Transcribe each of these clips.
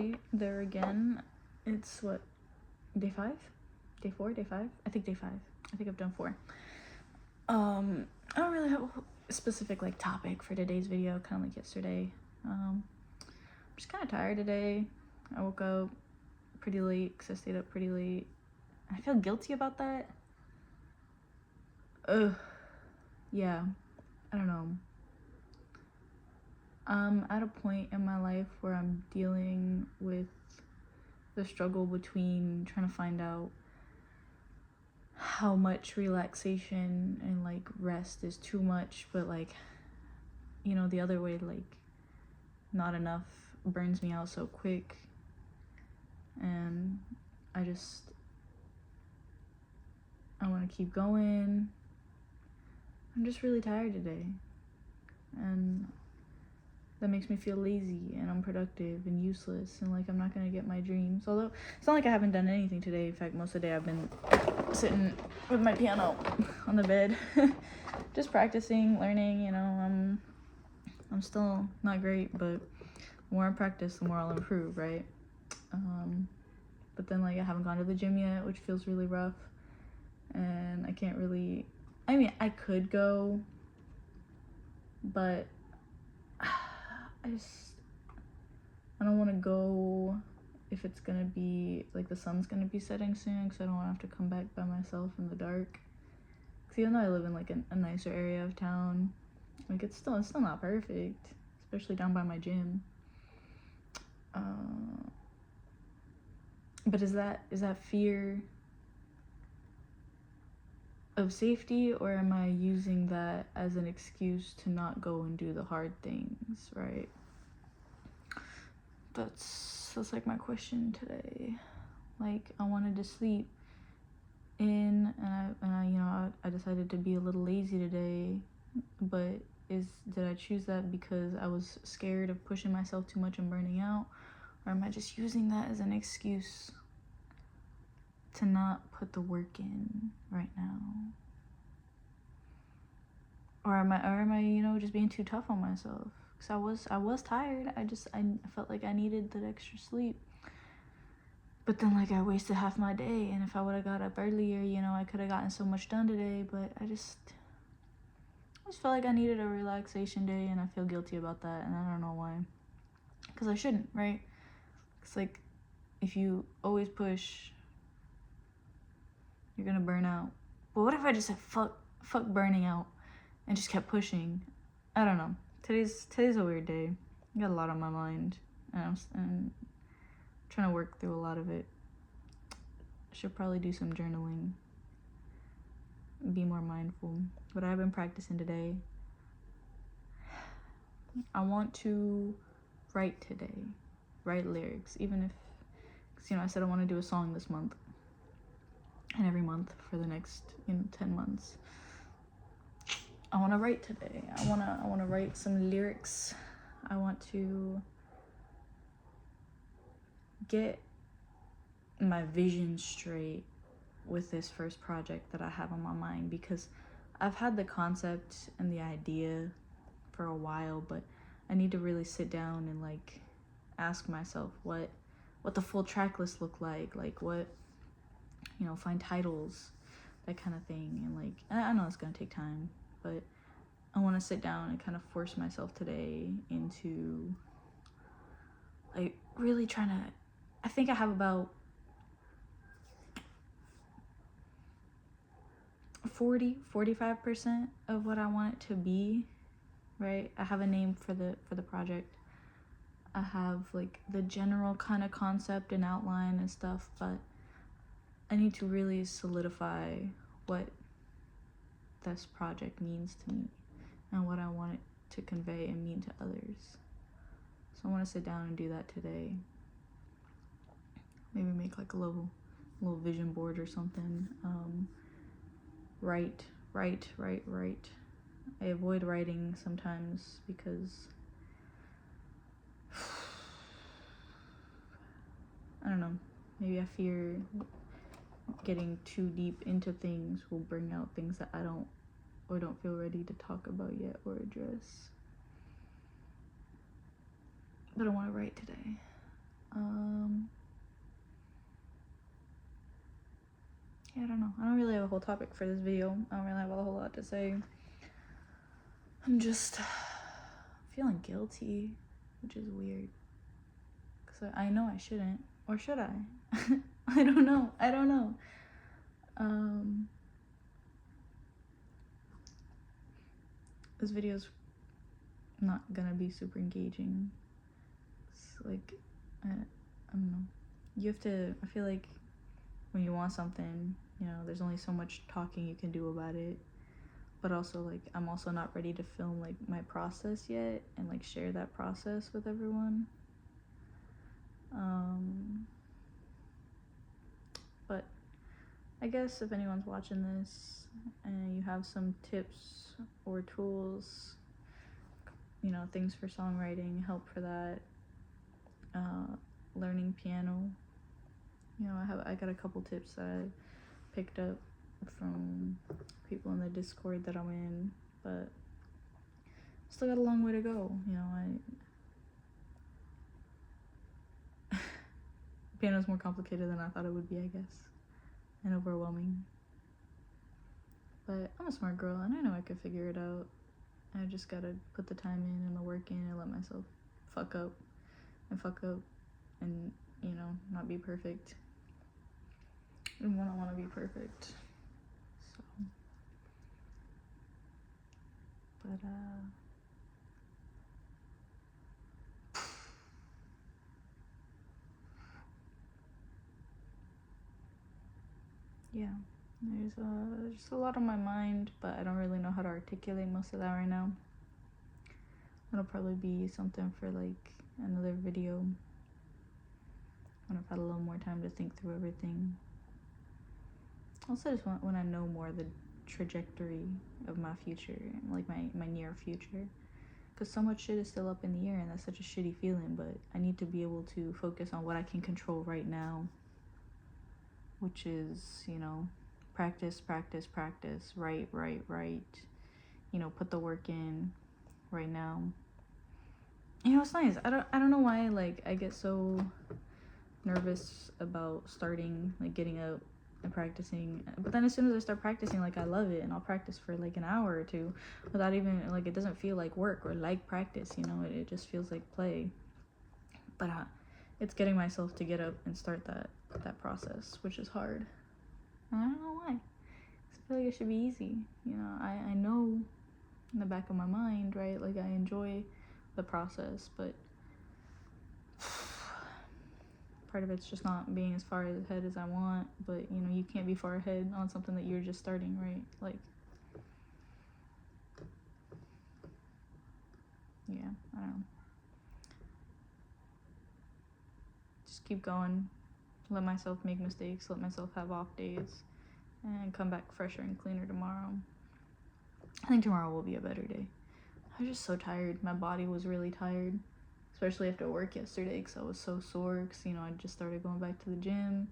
day there again. It's what, day 5? Day 4? Day 5? I think day 5. I think I've done 4. I don't really have a specific like topic for today's video, kind of like yesterday. I'm just kind of tired today. I woke up pretty late because I stayed up pretty late. I feel guilty about that. Yeah, I don't know. I'm at a point in my life where I'm dealing with the struggle between trying to find out how much relaxation and like rest is too much, but like, you know, the other way, like not enough burns me out so quick. And I want to keep going. I'm just really tired today, and that makes me feel lazy and unproductive and useless, and like I'm not gonna get my dreams. Although it's not like I haven't done anything today. In fact, most of the day I've been sitting with my piano on the bed just practicing, learning, you know. I'm still not great, but the more I practice, the more I'll improve, right? But then like I haven't gone to the gym yet, which feels really rough, and I can't really, I mean, I could go, but I don't want to go if it's gonna be like the sun's gonna be setting soon, because I don't want to have to come back by myself in the dark. Because even though I live in like a nicer area of town, like it's still not perfect, especially down by my gym. But is that fear of safety, or am I using that as an excuse to not go and do the hard things, right? That's like my question today. Like, I wanted to sleep in, and I you know, I decided to be a little lazy today, but did I choose that because I was scared of pushing myself too much and burning out, or am I just using that as an excuse to not put the work in right now? Or am I, you know, just being too tough on myself? Because I was tired. I felt like I needed that extra sleep. But then like I wasted half my day, and if I would have got up earlier, you know, I could have gotten so much done today. But I just felt like I needed a relaxation day, and I feel guilty about that, and I don't know why. Because I shouldn't, right? It's like, if you always push, you're gonna burn out. But what if I just said fuck burning out and just kept pushing? I don't know. Today's a weird day. I got a lot on my mind, and I'm trying to work through a lot of it. I should probably do some journaling, be more mindful. But I've been practicing today. I want to write today, write lyrics, even if, cause, you know, I said I want to do a song this month and every month for the next, you know, 10 months. I want to write today. I want to write some lyrics. I want to get my vision straight with this first project that I have on my mind, because I've had the concept and the idea for a while, but I need to really sit down and like ask myself what the full track list look like what, you know, find titles, that kind of thing. And like, I know it's gonna take time, but I want to sit down and kind of force myself today into like really trying to, I think I have about 45% of what I want it to be, right? I have a name for the project. I have like the general kind of concept and outline and stuff, but I need to really solidify what this project means to me and what I want it to convey and mean to others. So I want to sit down and do that today. Maybe make like a little vision board or something. Write. I avoid writing sometimes because I don't know, maybe I fear getting too deep into things will bring out things that I don't feel ready to talk about yet or address. But I want to write today. Yeah, I don't know. I don't really have a whole topic for this video. I don't really have a whole lot to say. I'm just feeling guilty, which is weird. Because I know I shouldn't. Or should I? I don't know. This video's not gonna be super engaging. It's like, I don't know. You have to, I feel like when you want something, you know, there's only so much talking you can do about it. But also, like, I'm also not ready to film, like, my process yet and, like, share that process with everyone. But I guess if anyone's watching this and you have some tips or tools, you know, things for songwriting, help for that, learning piano, you know, I got a couple tips that I picked up from people in the Discord that I'm in, but still got a long way to go. You know, piano's more complicated than I thought it would be, I guess, and overwhelming. But I'm a smart girl and I know I could figure it out. I just gotta put the time in and the work in and let myself fuck up and, you know, not be perfect. And when I want to be perfect. So, but yeah, there's just a lot on my mind, but I don't really know how to articulate most of that right now. It'll probably be something for like another video when I've had a little more time to think through everything. Also, just when I know more the trajectory of my future, like my near future, because so much shit is still up in the air and that's such a shitty feeling. But I need to be able to focus on what I can control right now, which is, you know, practice, write, you know, put the work in right now. You know, it's nice. I don't know why, like, I get so nervous about starting, like, getting up and practicing, but then as soon as I start practicing, like, I love it, and I'll practice for like an hour or two without even, like, it doesn't feel like work or like practice, you know, it just feels like play. But it's getting myself to get up and start that process, which is hard. And I don't know why. I feel like it should be easy, you know. I know in the back of my mind, right, like, I enjoy the process, but part of it's just not being as far ahead as I want. But, you know, you can't be far ahead on something that you're just starting, right? Like, yeah, I don't know. Just keep going, let myself make mistakes, let myself have off days, and come back fresher and cleaner tomorrow. I think tomorrow will be a better day. I was just so tired. My body was really tired, especially after work yesterday, because I was so sore, because, you know, I just started going back to the gym.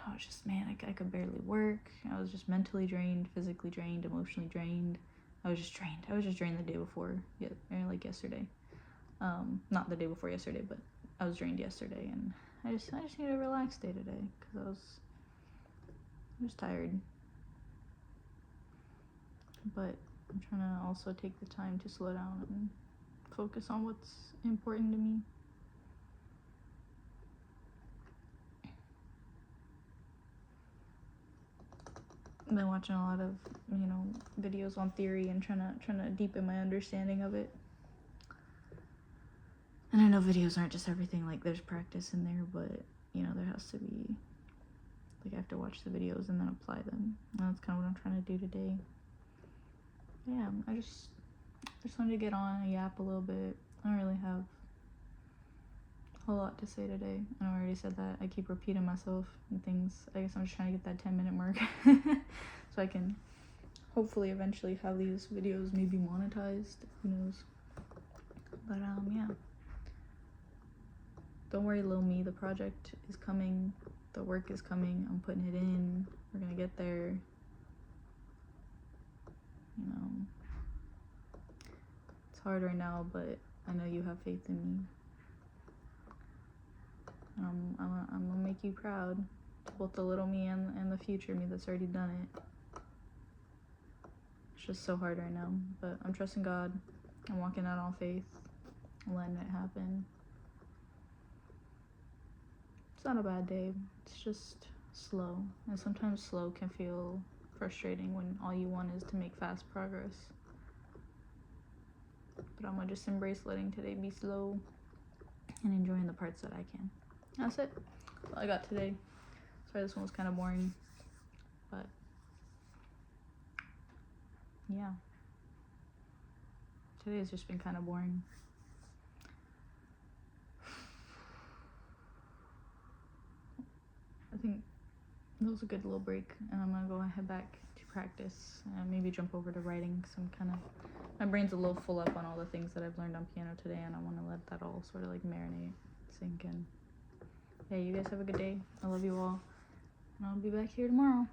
I was just, man, I could barely work. I was just mentally drained, physically drained, emotionally drained. I was just drained. I was just drained the day before, like yesterday. Not the day before yesterday, but I was drained yesterday, and I just need a relaxed day today, because I was tired. But I'm trying to also take the time to slow down and focus on what's important to me. I've been watching a lot of, you know, videos on theory and trying to deepen my understanding of it. And I know videos aren't just everything, like, there's practice in there, but, you know, there has to be, like, I have to watch the videos and then apply them. And that's kind of what I'm trying to do today. Yeah, I just wanted to get on and yap a little bit. I don't really have a whole lot to say today. I know I already said that. I keep repeating myself and things. I guess I'm just trying to get that 10-minute mark so I can hopefully eventually have these videos maybe monetized. Who knows? But yeah. Don't worry, little me. The project is coming. The work is coming. I'm putting it in. We're gonna get there. You know, it's hard right now, but I know you have faith in me. make you proud, to both the little me and the future me that's already done it. It's just so hard right now, but I'm trusting God. I'm walking out on faith, letting it happen. It's not a bad day, it's just slow, and sometimes slow can feel frustrating when all you want is to make fast progress. But I'm gonna just embrace letting today be slow and enjoying the parts that I can. That's it. That's all I got today. Sorry this one was kind of boring, but yeah, today has just been kind of boring. I think that was a good little break, and I'm gonna go head back to practice and maybe jump over to writing, because I'm kind of, my brain's a little full up on all the things that I've learned on piano today, and I want to let that all sort of like marinate, sink in. Yeah, you guys have a good day. I love you all, and I'll be back here tomorrow.